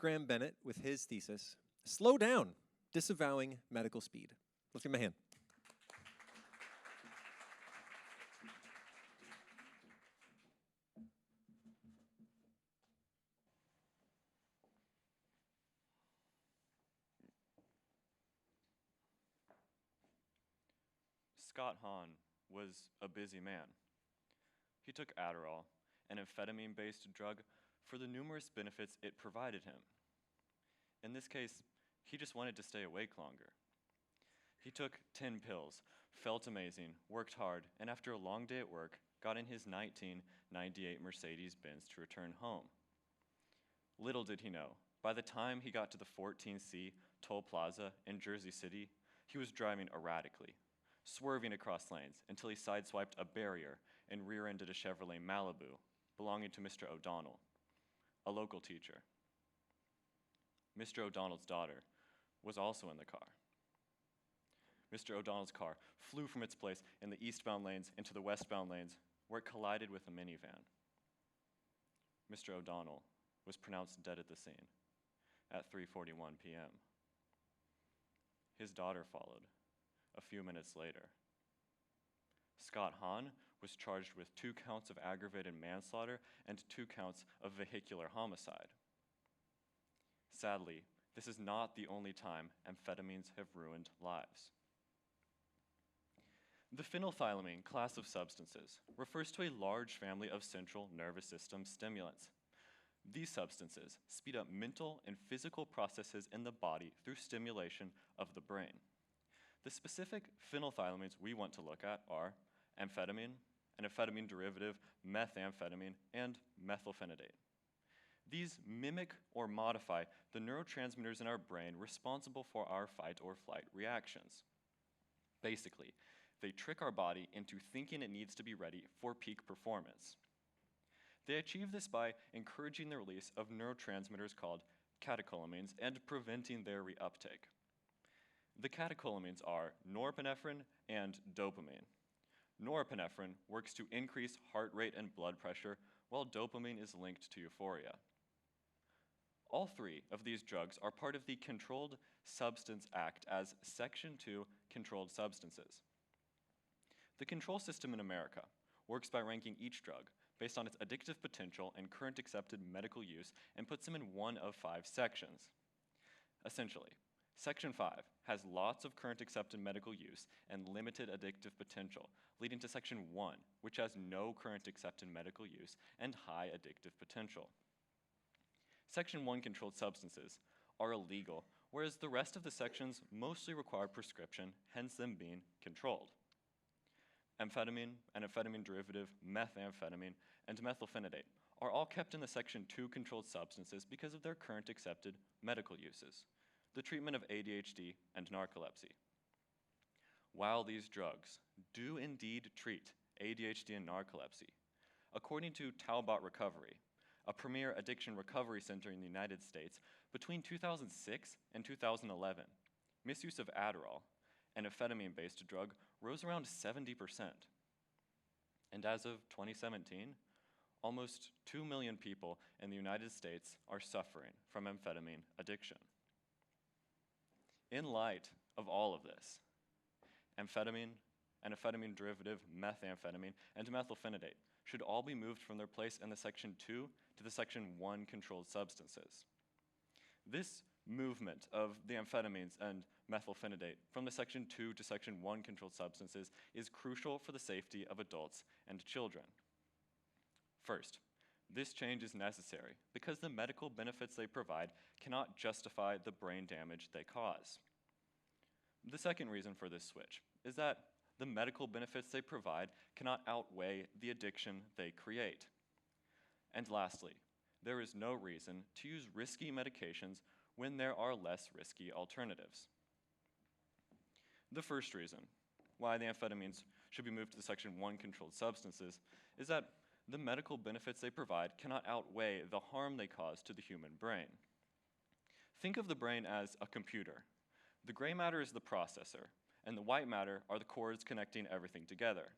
Bennett with his thesis, Slow Down, Disavowing Medical Speed. Let's give him a hand. Scott Hahn was a busy man. He took Adderall, an amphetamine-based drug, for the numerous benefits it provided him. In this case, he just wanted to stay awake longer. He took 10 pills, felt amazing, worked hard, and after a long day at work, got in his 1998 Mercedes-Benz to return home. Little did he know, by the time he got to the 14C Toll Plaza in Jersey City, he was driving erratically, swerving across lanes until he sideswiped a barrier and rear-ended a Chevrolet Malibu belonging to Mr. O'Donnell, a local teacher. Mr. O'Donnell's daughter was also in the car. Mr. O'Donnell's car flew from its place in the eastbound lanes into the westbound lanes, where it collided with a minivan. Mr. O'Donnell was pronounced dead at the scene at 3:41 p.m. His daughter followed a few minutes later. Scott Hahn was charged with 2 counts of aggravated manslaughter and 2 counts of vehicular homicide. Sadly, this is not the only time amphetamines have ruined lives. The phenethylamine class of substances refers to a large family of central nervous system stimulants. These substances speed up mental and physical processes in the body through stimulation of the brain. The specific phenethylamines we want to look at are amphetamine, an amphetamine derivative, methamphetamine, and methylphenidate. These mimic or modify the neurotransmitters in our brain responsible for our fight or flight reactions. Basically, they trick our body into thinking it needs to be ready for peak performance. They achieve this by encouraging the release of neurotransmitters called catecholamines and preventing their reuptake. The catecholamines are norepinephrine and dopamine. Norepinephrine works to increase heart rate and blood pressure, while dopamine is linked to euphoria. All 3 of these drugs are part of the Controlled Substance Act as Section 2 controlled substances. The control system in America works by ranking each drug based on its addictive potential and current accepted medical use and puts them in one of 5 sections. Essentially, Section 5 has lots of current accepted medical use and limited addictive potential, leading to Section 1, which has no current accepted medical use and high addictive potential. Section 1 controlled substances are illegal, whereas the rest of the sections mostly require prescription, hence them being controlled. Amphetamine, an amphetamine derivative, methamphetamine, and methylphenidate are all kept in the Section 2 controlled substances because of their current accepted medical uses, the treatment of ADHD and narcolepsy. While these drugs do indeed treat ADHD and narcolepsy, according to Talbot Recovery, a premier addiction recovery center in the United States, between 2006 and 2011, misuse of Adderall, an amphetamine-based drug, rose around 70%. And as of 2017, almost 2 million people in the United States are suffering from amphetamine addiction. In light of all of this, amphetamine, an amphetamine derivative, methamphetamine, and methylphenidate should all be moved from their place in the Section 2 to the Section 1 controlled substances. This movement of the amphetamines and methylphenidate from the Section 2 to Section 1 controlled substances is crucial for the safety of adults and children. First, this change is necessary because the medical benefits they provide cannot justify the brain damage they cause. The second reason for this switch is that the medical benefits they provide cannot outweigh the addiction they create. And lastly, there is no reason to use risky medications when there are less risky alternatives. The first reason why the amphetamines should be moved to the Section 1 controlled substances is that the medical benefits they provide cannot outweigh the harm they cause to the human brain. Think of the brain as a computer. The gray matter is the processor, and the white matter are the cords connecting everything together.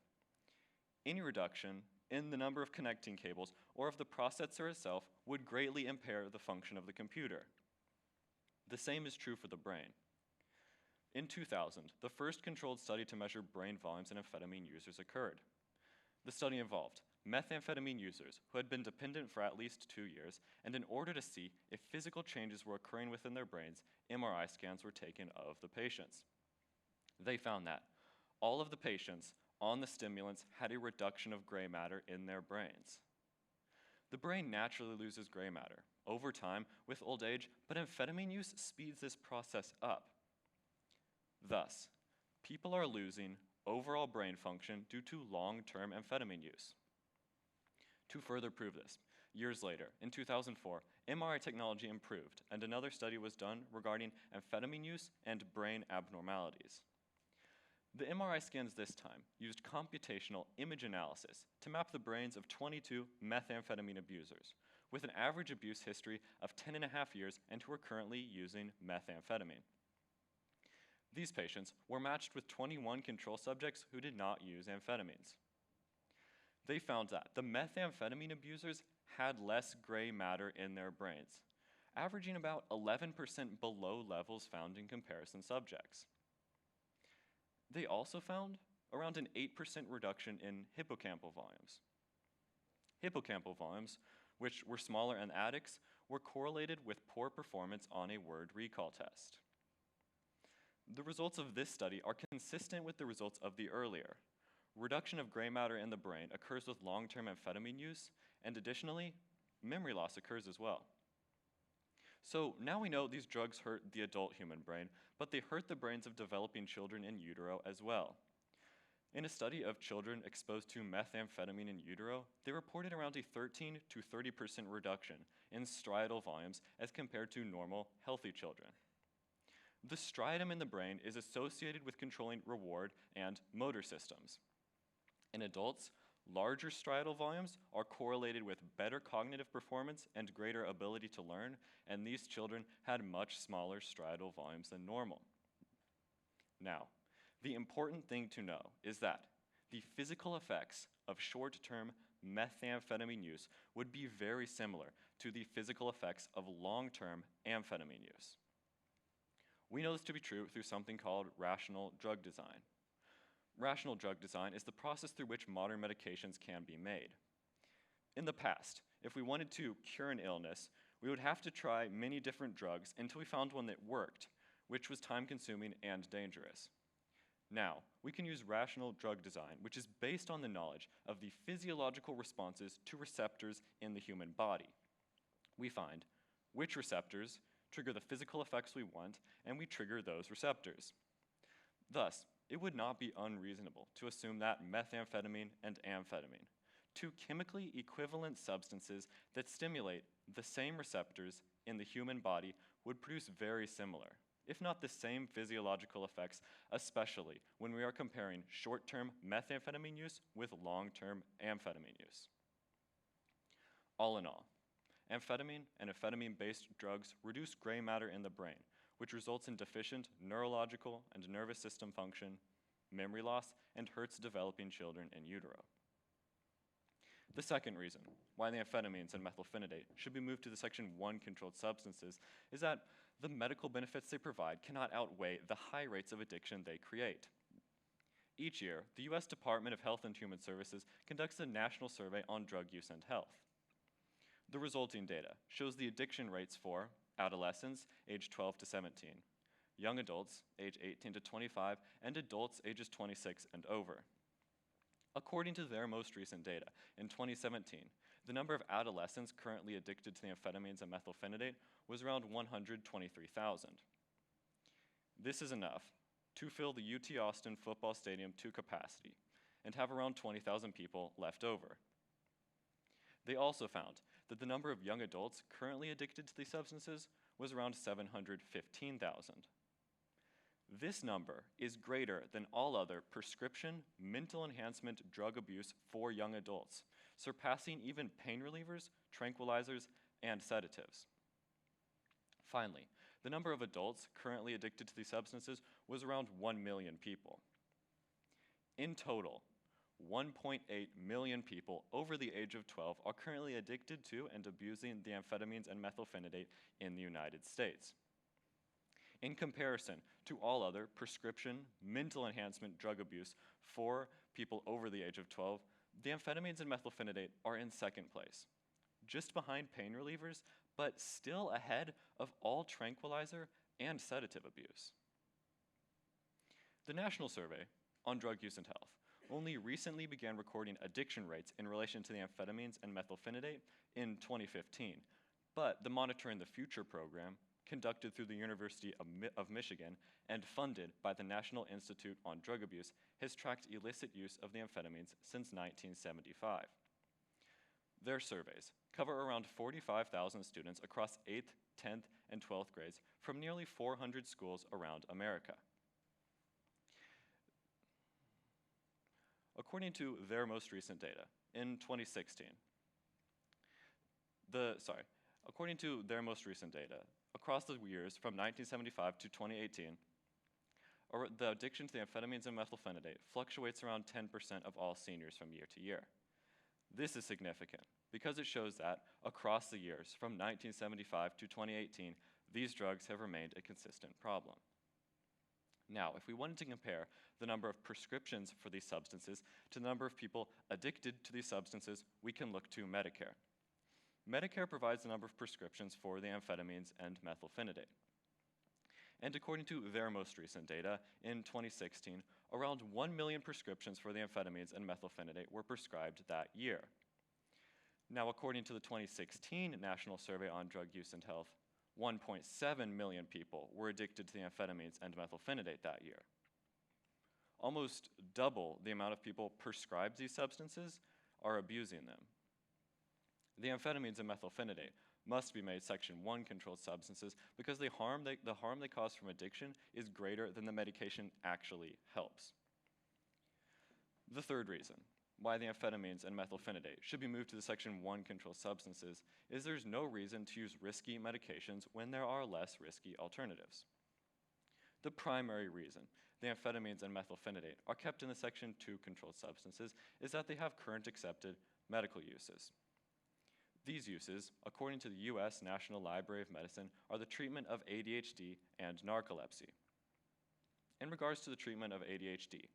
Any reduction in the number of connecting cables or of the processor itself would greatly impair the function of the computer. The same is true for the brain. In 2000, the first controlled study to measure brain volumes in amphetamine users occurred. The study involved methamphetamine users who had been dependent for at least 2 years, and in order to see if physical changes were occurring within their brains, MRI scans were taken of the patients. They found that all of the patients on the stimulants had a reduction of gray matter in their brains. The brain naturally loses gray matter over time with old age, but amphetamine use speeds this process up. Thus, people are losing overall brain function due to long-term amphetamine use. To further prove this, years later, in 2004, MRI technology improved, and another study was done regarding amphetamine use and brain abnormalities. The MRI scans this time used computational image analysis to map the brains of 22 methamphetamine abusers, with an average abuse history of 10.5 years and who are currently using methamphetamine. These patients were matched with 21 control subjects who did not use amphetamines. They found that the methamphetamine abusers had less gray matter in their brains, averaging about 11% below levels found in comparison subjects. They also found around an 8% reduction in hippocampal volumes. Hippocampal volumes, which were smaller in addicts, were correlated with poor performance on a word recall test. The results of this study are consistent with the results of the earlier. Reduction of gray matter in the brain occurs with long-term amphetamine use, and additionally, memory loss occurs as well. So now we know these drugs hurt the adult human brain, but they hurt the brains of developing children in utero as well. In a study of children exposed to methamphetamine in utero, they reported around a 13 to 30% reduction in striatal volumes as compared to normal, healthy children. The striatum in the brain is associated with controlling reward and motor systems. In adults, larger striatal volumes are correlated with better cognitive performance and greater ability to learn, and these children had much smaller striatal volumes than normal. Now, the important thing to know is that the physical effects of short-term methamphetamine use would be very similar to the physical effects of long-term amphetamine use. We know this to be true through something called rational drug design. Rational drug design is the process through which modern medications can be made. In the past, if we wanted to cure an illness, we would have to try many different drugs until we found one that worked, which was time-consuming and dangerous. Now, we can use rational drug design, which is based on the knowledge of the physiological responses to receptors in the human body. We find which receptors trigger the physical effects we want, and we trigger those receptors. Thus, it would not be unreasonable to assume that methamphetamine and amphetamine, two chemically equivalent substances that stimulate the same receptors in the human body, would produce very similar, if not the same physiological effects, especially when we are comparing short-term methamphetamine use with long-term amphetamine use. All in all, amphetamine and amphetamine-based drugs reduce gray matter in the brain, which results in deficient neurological and nervous system function, memory loss, and hurts developing children in utero. The second reason why the amphetamines and methylphenidate should be moved to the Section 1 controlled substances is that the medical benefits they provide cannot outweigh the high rates of addiction they create. Each year, the U.S. Department of Health and Human Services conducts a national survey on drug use and health. The resulting data shows the addiction rates for adolescents aged 12 to 17, young adults age 18 to 25, and adults ages 26 and over. According to their most recent data, in 2017, the number of adolescents currently addicted to the amphetamines and methylphenidate was around 123,000. This is enough to fill the UT Austin football stadium to capacity and have around 20,000 people left over. They also found that the number of young adults currently addicted to these substances was around 715,000. This number is greater than all other prescription mental enhancement drug abuse for young adults, surpassing even pain relievers, tranquilizers, and sedatives. Finally, the number of adults currently addicted to these substances was around 1 million people. In total, 1.8 million people over the age of 12 are currently addicted to and abusing the amphetamines and methylphenidate in the United States. In comparison to all other prescription mental enhancement drug abuse for people over the age of 12, the amphetamines and methylphenidate are in second place, just behind pain relievers, but still ahead of all tranquilizer and sedative abuse. The National Survey on Drug Use and Health only recently began recording addiction rates in relation to the amphetamines and methylphenidate in 2015, but the Monitoring the Future program, conducted through the University of Michigan and funded by the National Institute on Drug Abuse, has tracked illicit use of the amphetamines since 1975. Their surveys cover around 45,000 students across 8th, 10th, and 12th grades from nearly 400 schools around America. According to their most recent data, in 2016, according to their most recent data, across the years from 1975 to 2018, the addiction to the amphetamines and methylphenidate fluctuates around 10% of all seniors from year to year. This is significant because it shows that across the years from 1975 to 2018, these drugs have remained a consistent problem. Now, if we wanted to compare the number of prescriptions for these substances to the number of people addicted to these substances, we can look to Medicare. Medicare provides the number of prescriptions for the amphetamines and methylphenidate. And according to their most recent data, in 2016, around 1 million prescriptions for the amphetamines and methylphenidate were prescribed that year. Now, according to the 2016 National Survey on Drug Use and Health, 1.7 million people were addicted to the amphetamines and methylphenidate that year. Almost double the amount of people prescribed these substances are abusing them. The amphetamines and methylphenidate must be made Section 1 controlled substances because the harm they cause from addiction is greater than the medication actually helps. The third reason why the amphetamines and methylphenidate should be moved to the Section 1 controlled substances is there's no reason to use risky medications when there are less risky alternatives. The primary reason the amphetamines and methylphenidate are kept in the Section 2 controlled substances is that they have current accepted medical uses. These uses, according to the U.S. National Library of Medicine, are the treatment of ADHD and narcolepsy. In regards to the treatment of ADHD,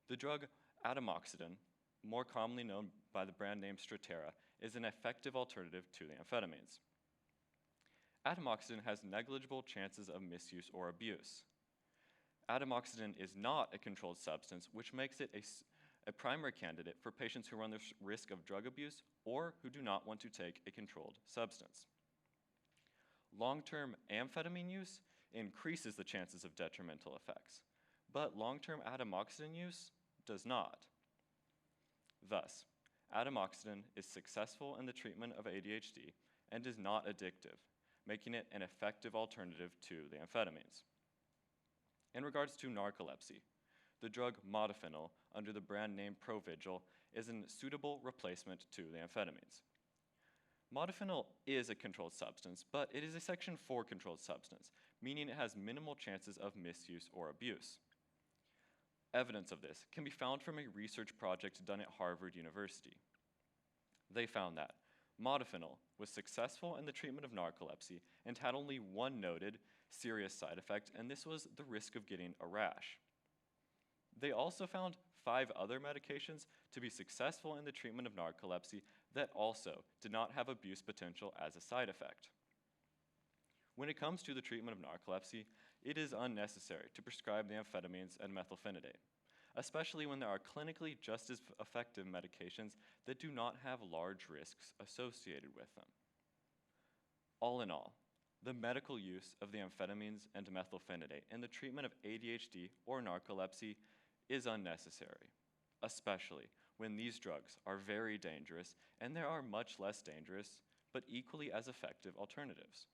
the drug atomoxetine, more commonly known by the brand name Strattera, is an effective alternative to the amphetamines. Atomoxetine has negligible chances of misuse or abuse. Atomoxetine is not a controlled substance, which makes it a primary candidate for patients who run the risk of drug abuse or who do not want to take a controlled substance. Long-term amphetamine use increases the chances of detrimental effects, but long-term atomoxetine use does not. Thus, atomoxetine is successful in the treatment of ADHD and is not addictive, making it an effective alternative to the amphetamines. In regards to narcolepsy, the drug modafinil, under the brand name Provigil, is a suitable replacement to the amphetamines. Modafinil is a controlled substance, but it is a Section 4 controlled substance, meaning it has minimal chances of misuse or abuse. Evidence of this can be found from a research project done at Harvard University. They found that modafinil was successful in the treatment of narcolepsy and had only one noted serious side effect, and this was the risk of getting a rash. They also found 5 other medications to be successful in the treatment of narcolepsy that also did not have abuse potential as a side effect. When it comes to the treatment of narcolepsy, it is unnecessary to prescribe the amphetamines and methylphenidate, especially when there are clinically just as effective medications that do not have large risks associated with them. All in all, the medical use of the amphetamines and methylphenidate in the treatment of ADHD or narcolepsy is unnecessary, especially when these drugs are very dangerous and there are much less dangerous but equally as effective alternatives.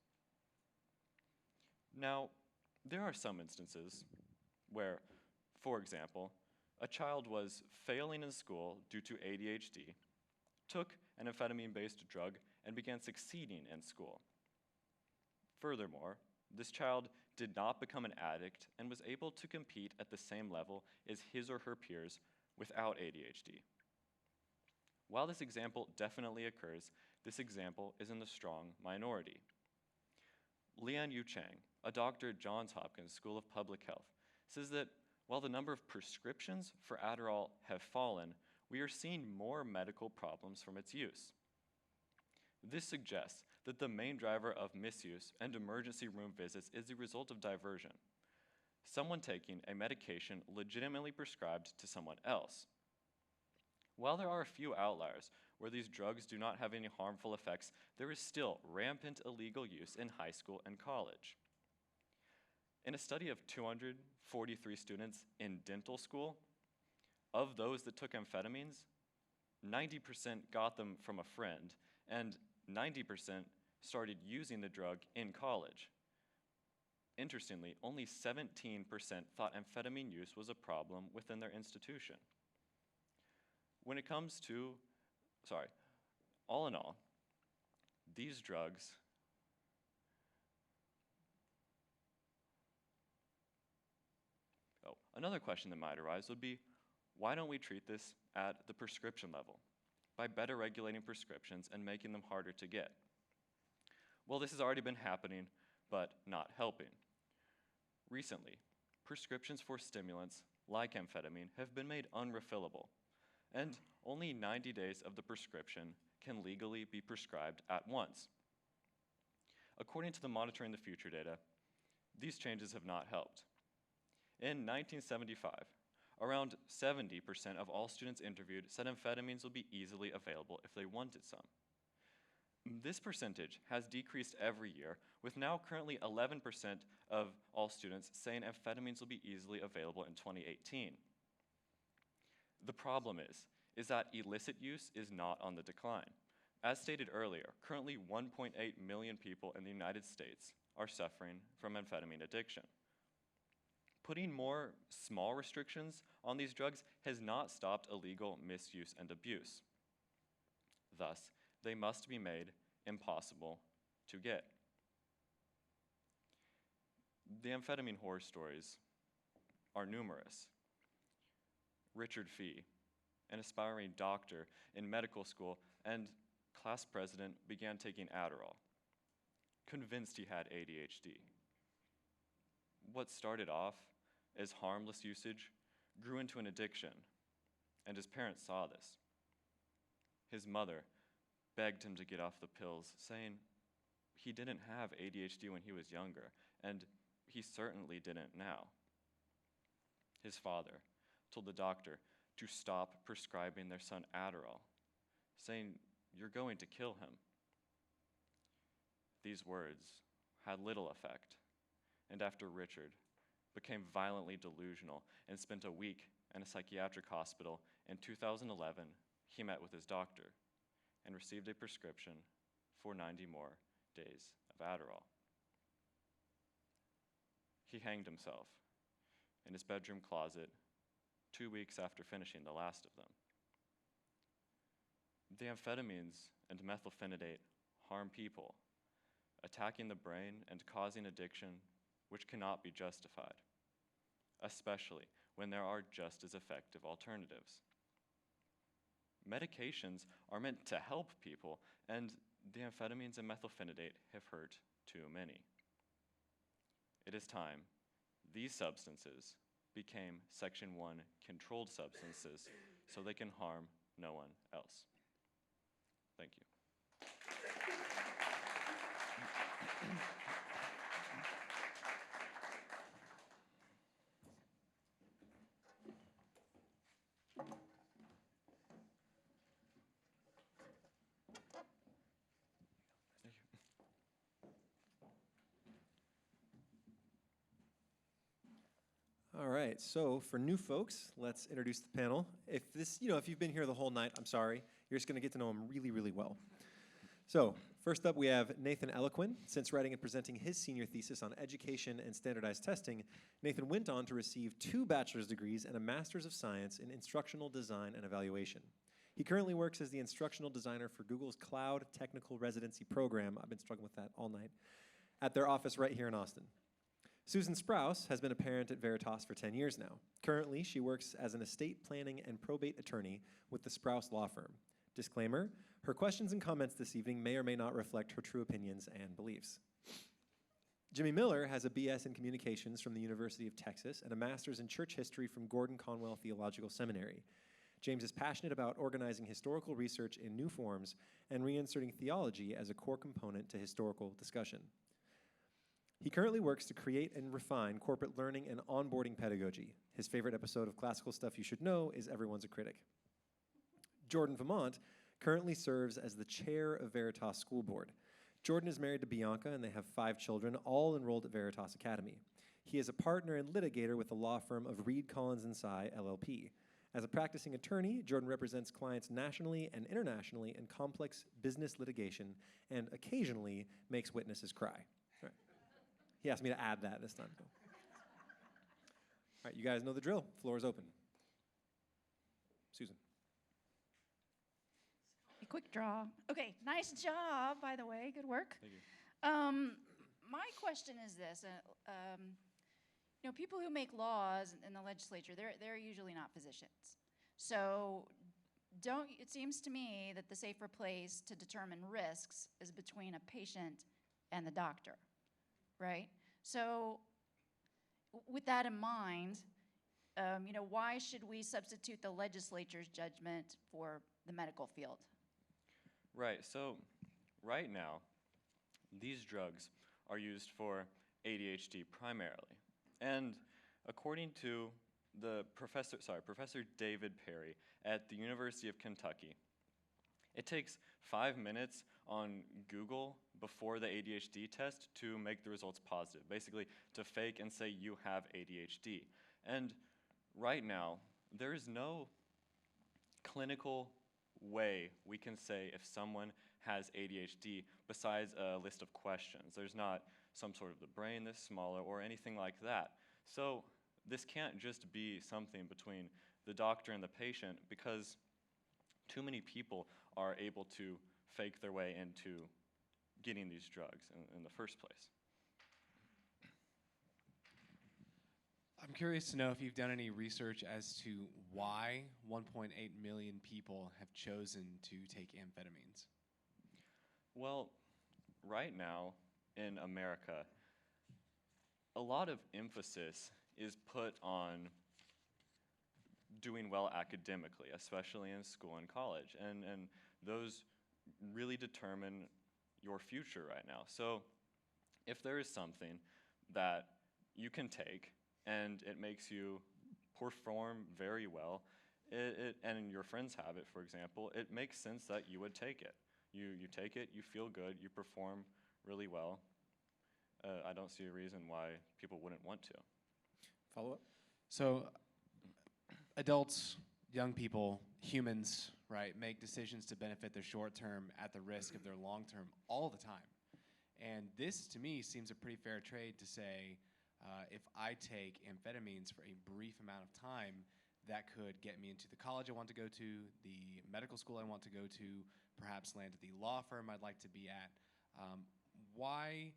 Now, there are some instances where, for example, a child was failing in school due to ADHD, took an amphetamine-based drug, and began succeeding in school. Furthermore, this child did not become an addict and was able to compete at the same level as his or her peers without ADHD. While this example definitely occurs, this example is in the strong minority. Lian Yu Chang, a doctor at Johns Hopkins School of Public Health, says that while the number of prescriptions for Adderall have fallen, we are seeing more medical problems from its use. This suggests that the main driver of misuse and emergency room visits is the result of diversion. Someone taking a medication legitimately prescribed to someone else. While there are a few outliers where these drugs do not have any harmful effects, there is still rampant illegal use in high school and college. In a study of 243 students in dental school, of those that took amphetamines, 90% got them from a friend, and 90% started using the drug in college. Interestingly, only 17% thought amphetamine use was a problem within their institution. When it comes to, all in all, these drugs another question that might arise would be, why don't we treat this at the prescription level by better regulating prescriptions and making them harder to get? Well, this has already been happening, but not helping. Recently, prescriptions for stimulants like amphetamine have been made unrefillable, and only 90 days of the prescription can legally be prescribed at once. According to the Monitoring the Future data, these changes have not helped. In 1975, around 70% of all students interviewed said amphetamines would be easily available if they wanted some. This percentage has decreased every year, with now currently 11% of all students saying amphetamines will be easily available in 2018. The problem is that illicit use is not on the decline. As stated earlier, currently 1.8 million people in the United States are suffering from amphetamine addiction. Putting more small restrictions on these drugs has not stopped illegal misuse and abuse. Thus, they must be made impossible to get. The amphetamine horror stories are numerous. Richard Fee, an aspiring doctor in medical school and class president, began taking Adderall, convinced he had ADHD. What started off as harmless usage grew into an addiction, and his parents saw this. His mother begged him to get off the pills, saying he didn't have ADHD when he was younger, and he certainly didn't now. His father told the doctor to stop prescribing their son Adderall, saying, "You're going to kill him." These words had little effect, and after Richard became violently delusional and spent a week in a psychiatric hospital, in 2011, he met with his doctor and received a prescription for 90 more days of Adderall. He hanged himself in his bedroom closet 2 weeks after finishing the last of them. The amphetamines and methylphenidate harm people, attacking the brain and causing addiction which cannot be justified, especially when there are just as effective alternatives. Medications are meant to help people, and the amphetamines and methylphenidate have hurt too many. It is time these substances became Section 1 controlled substances so they can harm no one else. Thank you. All right, so for new folks, let's introduce the panel. If you've been here the whole night, I'm sorry, you're just gonna get to know him really, really well. So, first up we have Nathan Eloquin. Since writing and presenting his senior thesis on education and standardized testing, Nathan went on to receive 2 bachelor's degrees and a master's of science in instructional design and evaluation. He currently works as the instructional designer for Google's Cloud Technical Residency Program, I've been struggling with that all night, at their office right here in Austin. Susan Sprouse has been a parent at Veritas for 10 years now. Currently, she works as an estate planning and probate attorney with the Sprouse Law Firm. Disclaimer, her questions and comments this evening may or may not reflect her true opinions and beliefs. Jimmy Miller has a BS in Communications from the University of Texas and a master's in Church History from Gordon Conwell Theological Seminary. James is passionate about organizing historical research in new forms and reinserting theology as a core component to historical discussion. He currently works to create and refine corporate learning and onboarding pedagogy. His favorite episode of Classical Stuff You Should Know is Everyone's a Critic. Jordan Vermont currently serves as the chair of Veritas School Board. Jordan is married to Bianca and they have 5 children, all enrolled at Veritas Academy. He is a partner and litigator with the law firm of Reed Collins & Sy, LLP. As a practicing attorney, Jordan represents clients nationally and internationally in complex business litigation and occasionally makes witnesses cry. All right. He asked me to add that this time. All right, you guys know the drill. Floor is open. Susan. A quick draw. Okay, nice job, by the way. Good work. Thank you. My question is this. People who make laws in the legislature, they're usually not physicians. So it seems to me that the safer place to determine risks is between a patient and the doctor, right? So with that in mind, why should we substitute the legislature's judgment for the medical field? Right, so right now, these drugs are used for ADHD primarily. And according to Professor David Perry at the University of Kentucky, it takes 5 minutes on Google before the ADHD test to make the results positive, basically to fake and say you have ADHD. And right now, there is no clinical way we can say if someone has ADHD besides a list of questions. There's not some sort of the brain this smaller or anything like that. So this can't just be something between the doctor and the patient because too many people are able to fake their way into getting these drugs in the first place. I'm curious to know if you've done any research as to why 1.8 million people have chosen to take amphetamines. Well, right now in America, a lot of emphasis is put on doing well academically, especially in school and college, and those really determine your future right now. So if there is something that you can take and it makes you perform very well, and your friends have it, for example, it makes sense that you would take it. You take it, you feel good, you perform really well. I don't see a reason why people wouldn't want to. Follow up? So adults, young people, humans, right, make decisions to benefit their short term at the risk of their long term all the time. And this, to me, seems a pretty fair trade to say, if I take amphetamines for a brief amount of time, that could get me into the college I want to go to, the medical school I want to go to, perhaps land at the law firm I'd like to be at. Why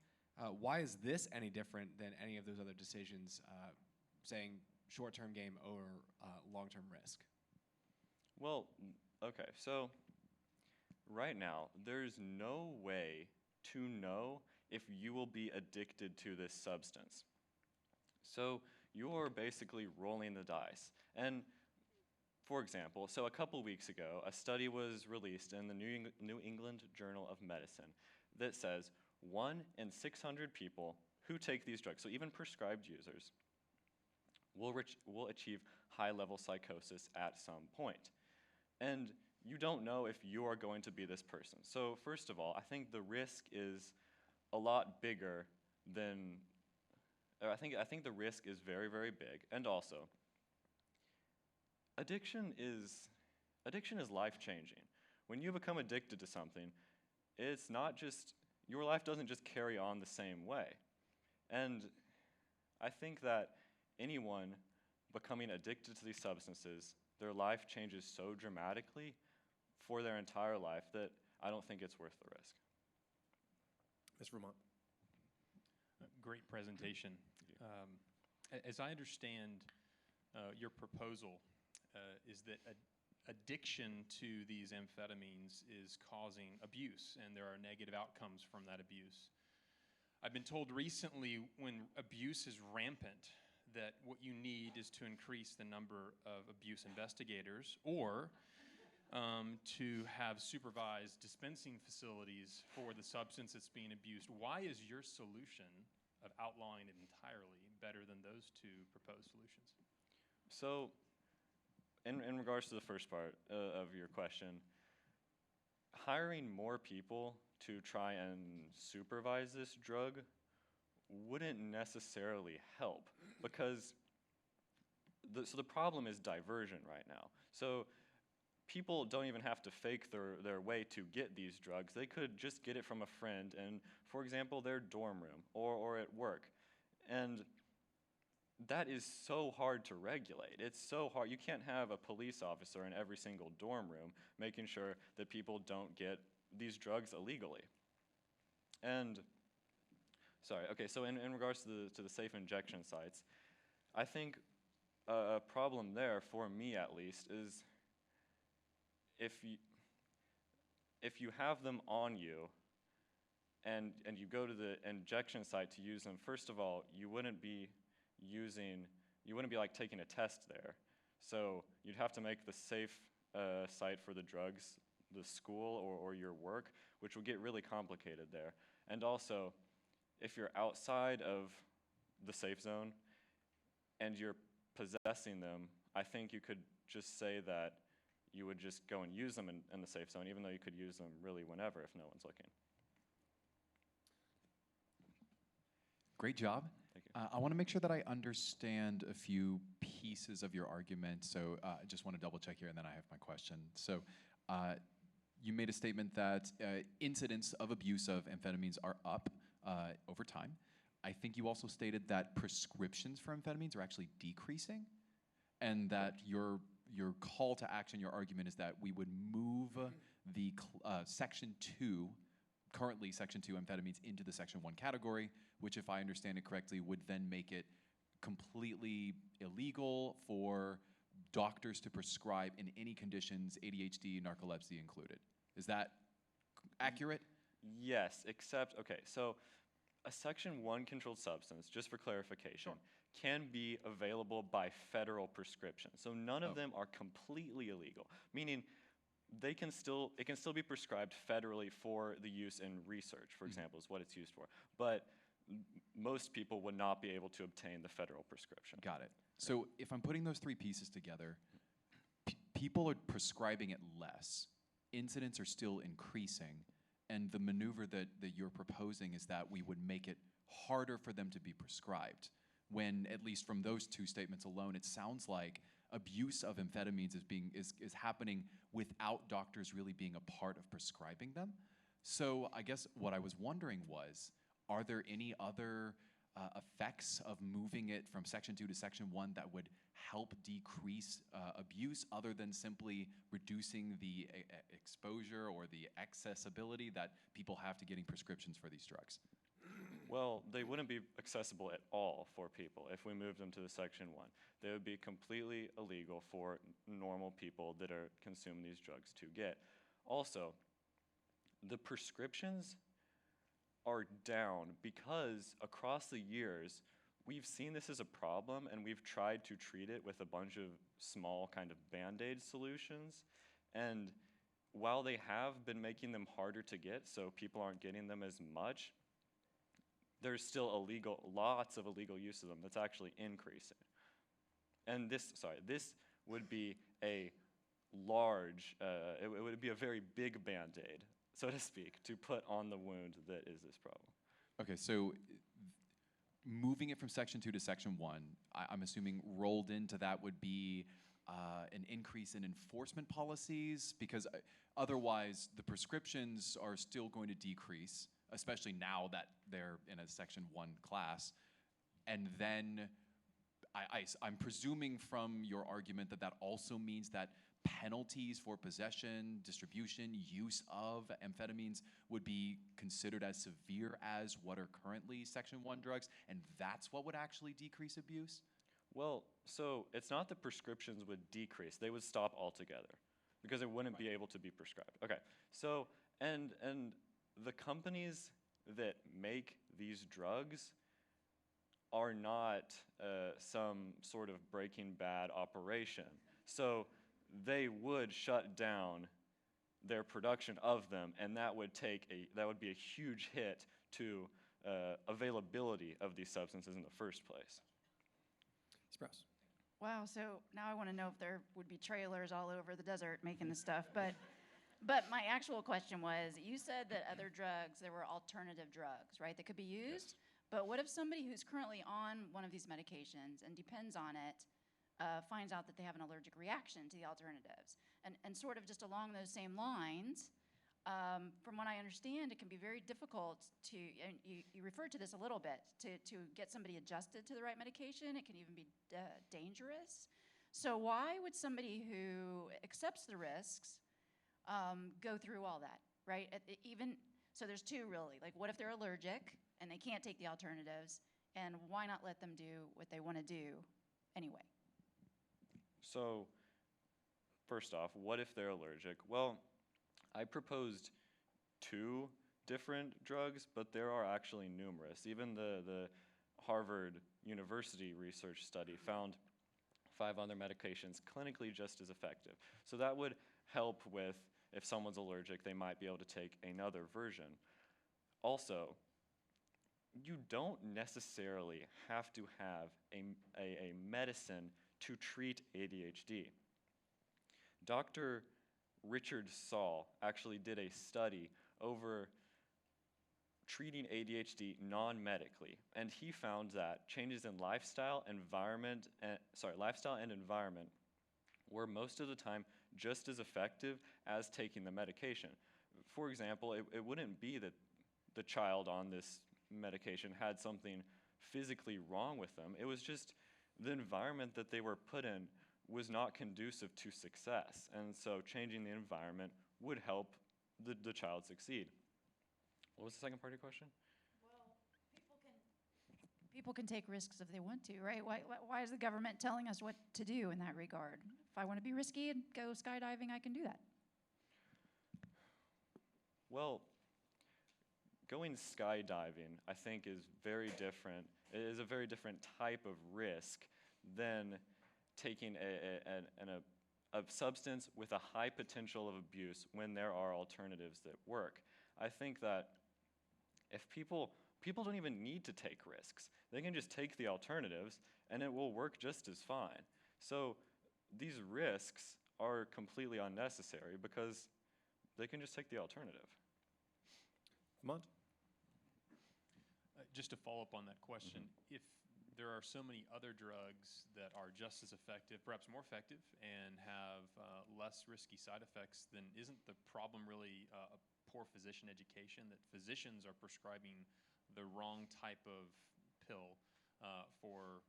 is this any different than any of those other decisions, saying short-term game or long-term risk? Well, okay, so right now, there's no way to know if you will be addicted to this substance. So you're basically rolling the dice. And for example, so a couple weeks ago, a study was released in the New England Journal of Medicine that says 1 in 600 people who take these drugs, so even prescribed users, will achieve high-level psychosis at some point. And you don't know if you are going to be this person. So first of all, I think the risk is a lot bigger than, I think the risk is very, very big. And also, addiction is life-changing. When you become addicted to something, it's not just, your life doesn't just carry on the same way. And I think that anyone becoming addicted to these substances, their life changes so dramatically for their entire life that I don't think it's worth the risk. Ms. Vermont. Great presentation. As I understand your proposal, is that addiction to these amphetamines is causing abuse, and there are negative outcomes from that abuse. I've been told recently when abuse is rampant that what you need is to increase the number of abuse investigators or to have supervised dispensing facilities for the substance that's being abused. Why is your solution of outlawing it entirely better than those two proposed solutions? So, in regards to the first part of your question, hiring more people to try and supervise this drug wouldn't necessarily help because the problem is diversion right now. So people don't even have to fake their way to get these drugs. They could just get it from a friend in, for example, their dorm room or at work. And that is so hard to regulate. It's so hard. You can't have a police officer in every single dorm room making sure that people don't get these drugs illegally. And, so in regards to the safe injection sites, I think a problem there, for me at least, is if you have them on you and you go to the injection site to use them, first of all, you wouldn't be like taking a test there. So you'd have to make the safe site for the drugs the school or your work, which would get really complicated there. And also, if you're outside of the safe zone and you're possessing them, I think you could just say that you would just go and use them in the safe zone, even though you could use them really whenever if no one's looking. Great job. Thank you. I want to make sure that I understand a few pieces of your argument. So I just want to double check here, and then I have my question. So you made a statement that incidents of abuse of amphetamines are up over time. I think you also stated that prescriptions for amphetamines are actually decreasing, and that your call to action, your argument is that we would move the Section 2, currently Section 2 amphetamines, into the Section 1 category, which, if I understand it correctly, would then make it completely illegal for doctors to prescribe in any conditions, ADHD, narcolepsy included. Is that accurate? Yes, except, okay, so a Section 1 controlled substance, just for clarification, can be available by federal prescription. So none of them are completely illegal, meaning it can still be prescribed federally for the use in research, for example, is what it's used for. But most people would not be able to obtain the federal prescription. Got it. So if I'm putting those three pieces together, people are prescribing it less. Incidents are still increasing. And the maneuver that you're proposing is that we would make it harder for them to be prescribed. When, at least from those two statements alone, it sounds like abuse of amphetamines is happening without doctors really being a part of prescribing them. So I guess what I was wondering was, are there any other effects of moving it from Section 2 to Section 1 that would help decrease abuse other than simply reducing the exposure or the accessibility that people have to getting prescriptions for these drugs? Well, they wouldn't be accessible at all for people if we moved them to the Section 1. They would be completely illegal for normal people that are consuming these drugs to get. Also, the prescriptions are down because across the years, we've seen this as a problem and we've tried to treat it with a bunch of small kind of Band-Aid solutions. And while they have been making them harder to get, so people aren't getting them as much, there's still lots of illegal use of them that's actually increasing. And this would be a large, it would be a very big Band-Aid, so to speak, to put on the wound that is this problem. Okay, so moving it from Section 2 to Section 1, I'm assuming rolled into that would be an increase in enforcement policies, because otherwise the prescriptions are still going to decrease, especially now that they're in a Section 1 class. And then I'm presuming from your argument that that also means that penalties for possession, distribution, use of amphetamines would be considered as severe as what are currently Section 1 drugs, and that's what would actually decrease abuse? Well, so it's not that prescriptions would decrease, they would stop altogether because it wouldn't be able to be prescribed. Okay, so, and the companies that make these drugs are not some sort of Breaking Bad operation. So they would shut down their production of them, and that would be a huge hit to availability of these substances in the first place. Sprouse. Wow, so now I want to know if there would be trailers all over the desert making this stuff. But my actual question was, you said that other drugs, there were alternative drugs, right, that could be used? Yes. But what if somebody who's currently on one of these medications and depends on it finds out that they have an allergic reaction to the alternatives? And sort of just along those same lines, from what I understand, it can be very difficult to, and you referred to this a little bit, to get somebody adjusted to the right medication. It can even be dangerous. So why would somebody who accepts the risks go through all that, right? So there's two really. Like, what if they're allergic and they can't take the alternatives, and why not let them do what they want to do anyway? So, first off, what if they're allergic? Well, I proposed 2 different drugs, but there are actually numerous. Even the Harvard University research study found 5 other medications clinically just as effective. So that would help with, if someone's allergic, they might be able to take another version. Also, you don't necessarily have to have a medicine to treat ADHD. Dr. Richard Saul actually did a study over treating ADHD non-medically, and he found that changes in lifestyle and environment were most of the time just as effective as taking the medication. For example, it wouldn't be that the child on this medication had something physically wrong with them. It was just the environment that they were put in was not conducive to success, and so changing the environment would help the child succeed. What was the second part of your question? Well, people can take risks if they want to, right? Why is the government telling us what to do in that regard? If I want to be risky and go skydiving, I can do that. Well, going skydiving, I think, is very different. It is a very different type of risk than taking a substance with a high potential of abuse when there are alternatives that work. I think that if people don't even need to take risks. They can just take the alternatives and it will work just as fine. So these risks are completely unnecessary because they can just take the alternative. Mont? Just to follow up on that question, if there are so many other drugs that are just as effective, perhaps more effective, and have less risky side effects, then isn't the problem really a poor physician education, that physicians are prescribing the wrong type of pill for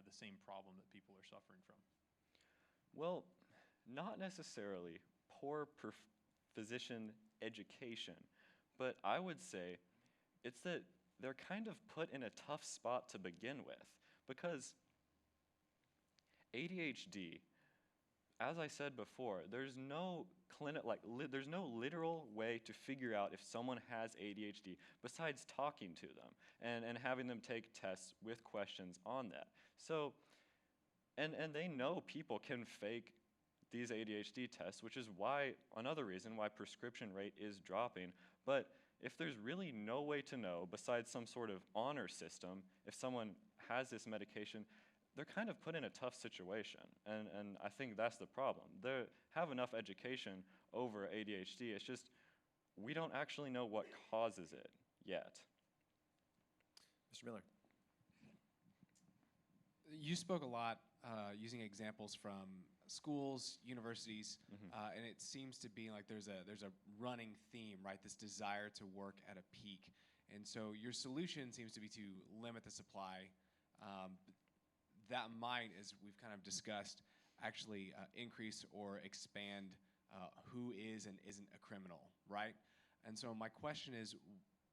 the same problem that people are suffering from? Well, not necessarily poor physician education, but I would say it's that they're kind of put in a tough spot to begin with, because ADHD, as I said before, there's no there's no literal way to figure out if someone has ADHD besides talking to them and having them take tests with questions on that. So, and they know people can fake these ADHD tests, which is why, another reason why prescription rate is dropping. But if there's really no way to know besides some sort of honor system, if someone has this medication, they're kind of put in a tough situation, and I think that's the problem. They have enough education over ADHD, it's just we don't actually know what causes it yet. Mr. Miller. You spoke a lot using examples from schools, universities, and it seems to be like there's a running theme, right? This desire to work at a peak, and so your solution seems to be to limit the supply. That might, as we've kind of discussed, actually increase or expand who is and isn't a criminal, right? And so my question is,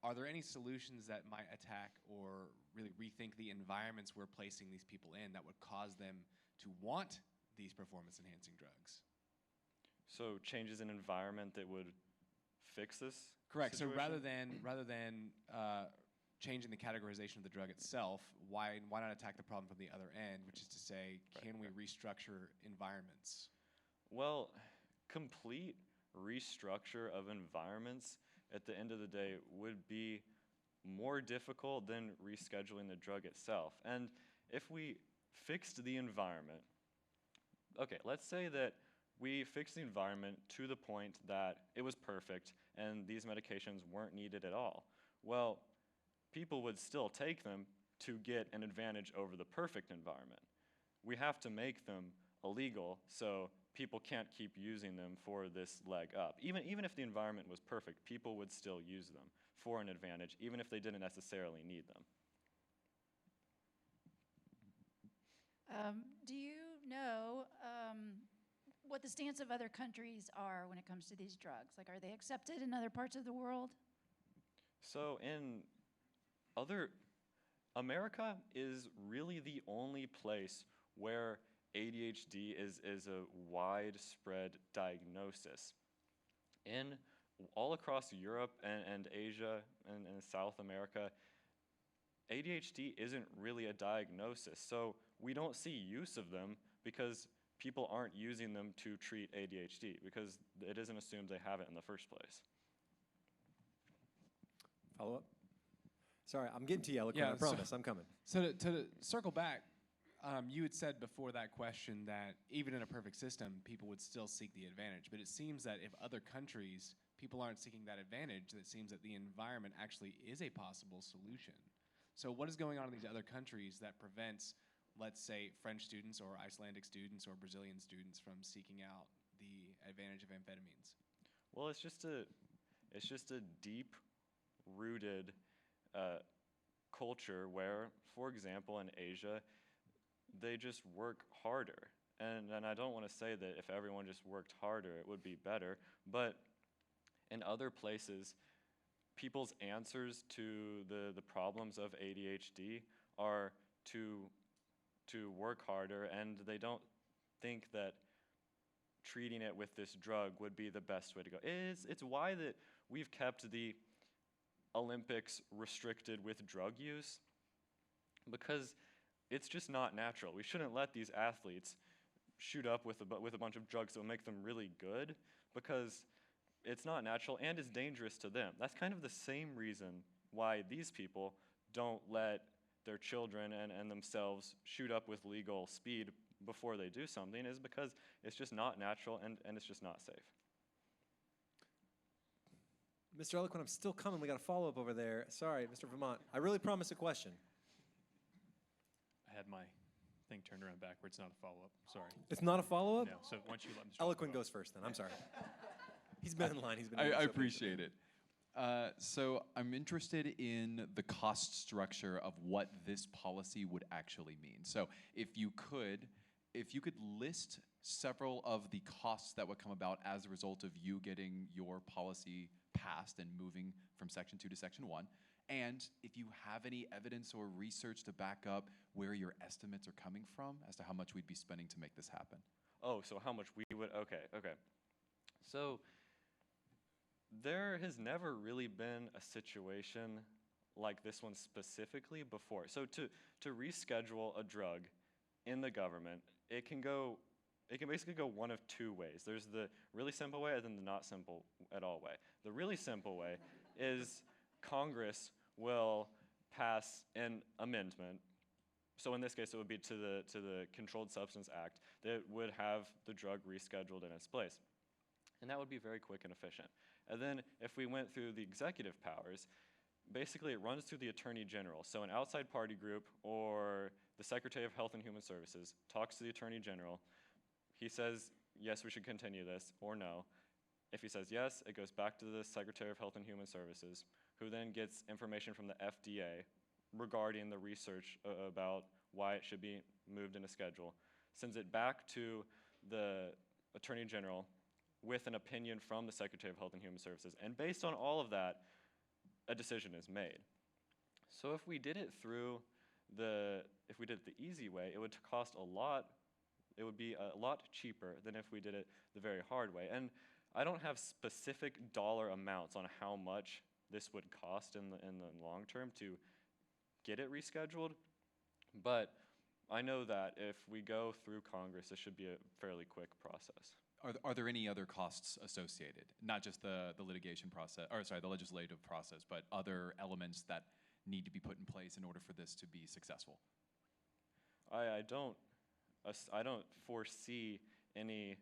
are there any solutions that might attack or really rethink the environments we're placing these people in that would cause them to want these performance-enhancing drugs? So changes in environment that would fix this? Correct. So situation? rather than changing the categorization of the drug itself, why not attack the problem from the other end, which is to say, can we restructure environments? Well, complete restructure of environments at the end of the day would be more difficult than rescheduling the drug itself. And if we fixed the environment, okay, let's say that we fixed the environment to the point that it was perfect and these medications weren't needed at all. Well, people would still take them to get an advantage over the perfect environment. We have to make them illegal so people can't keep using them for this leg up. Even if the environment was perfect, people would still use them for an advantage, even if they didn't necessarily need them. Do you know what the stance of other countries are when it comes to these drugs? Like, are they accepted in other parts of the world? So in America is really the only place where ADHD is a widespread diagnosis. All across Europe and Asia and South America, ADHD isn't really a diagnosis. So we don't see use of them because people aren't using them to treat ADHD because it isn't assumed they have it in the first place. Follow up? Sorry, I'm getting to you, Eloquent. Yeah, I promise, I'm coming. So to circle back, you had said before that question that even in a perfect system, people would still seek the advantage. But it seems that if other countries, people aren't seeking that advantage, it seems that the environment actually is a possible solution. So what is going on in these other countries that prevents, let's say, French students or Icelandic students or Brazilian students from seeking out the advantage of amphetamines? Well, it's just a deep-rooted culture where, for example, in Asia, they just work harder. And I don't want to say that if everyone just worked harder, it would be better. But in other places, people's answers to the problems of ADHD are to work harder, and they don't think that treating it with this drug would be the best way to go. It's why that we've kept the Olympics restricted with drug use, because it's just not natural. We shouldn't let these athletes shoot up with a bunch of drugs that will make them really good, because it's not natural and it's dangerous to them. That's kind of the same reason why these people don't let their children and themselves shoot up with legal speed before they do something, is because it's just not natural and it's just not safe. Mr. Eloquent, I'm still coming. We got a follow-up over there. Sorry, Mr. Vermont. I really promised a question. I had my thing turned around backwards, not a follow-up. Sorry. It's not a follow-up? No, so once you let Mr. Eloquent follow goes first then. I'm sorry. He's been in line. He's been. I appreciate it. So I'm interested in the cost structure of what this policy would actually mean. So if you could list several of the costs that would come about as a result of you getting your policy passed and moving from Section 2 to Section 1, and if you have any evidence or research to back up where your estimates are coming from as to how much we'd be spending to make this happen. Oh, so how much we would, okay. So there has never really been a situation like this one specifically before. So to reschedule a drug in the government, it can basically go one of two ways. There's the really simple way and then the not simple at all way. The really simple way is Congress will pass an amendment. So in this case, it would be to the Controlled Substance Act that would have the drug rescheduled in its place. And that would be very quick and efficient. And then if we went through the executive powers, basically it runs through the Attorney General. So an outside party group or the Secretary of Health and Human Services talks to the Attorney General. He says, yes, we should continue this, or no. If he says yes, it goes back to the Secretary of Health and Human Services, who then gets information from the FDA regarding the research about why it should be moved in a schedule. sends it back to the Attorney General with an opinion from the Secretary of Health and Human Services. And based on all of that, a decision is made. So if we did it if we did it the easy way, it would cost a lot, it would be a lot cheaper than if we did it the very hard way. And I don't have specific dollar amounts on how much this would cost in the long term to get it rescheduled, but I know that if we go through Congress, this should be a fairly quick process. Are there any other costs associated? Not just the litigation process, or sorry, the legislative process, but other elements that need to be put in place in order for this to be successful? I don't foresee any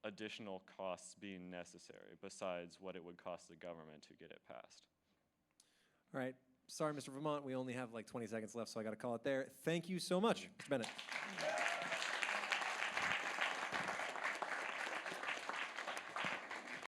additional costs being necessary besides what it would cost the government to get it passed. All right. Sorry, Mr. Vermont, we only have like 20 seconds left, so I got to call it there. Thank you so much, Mr. Bennett.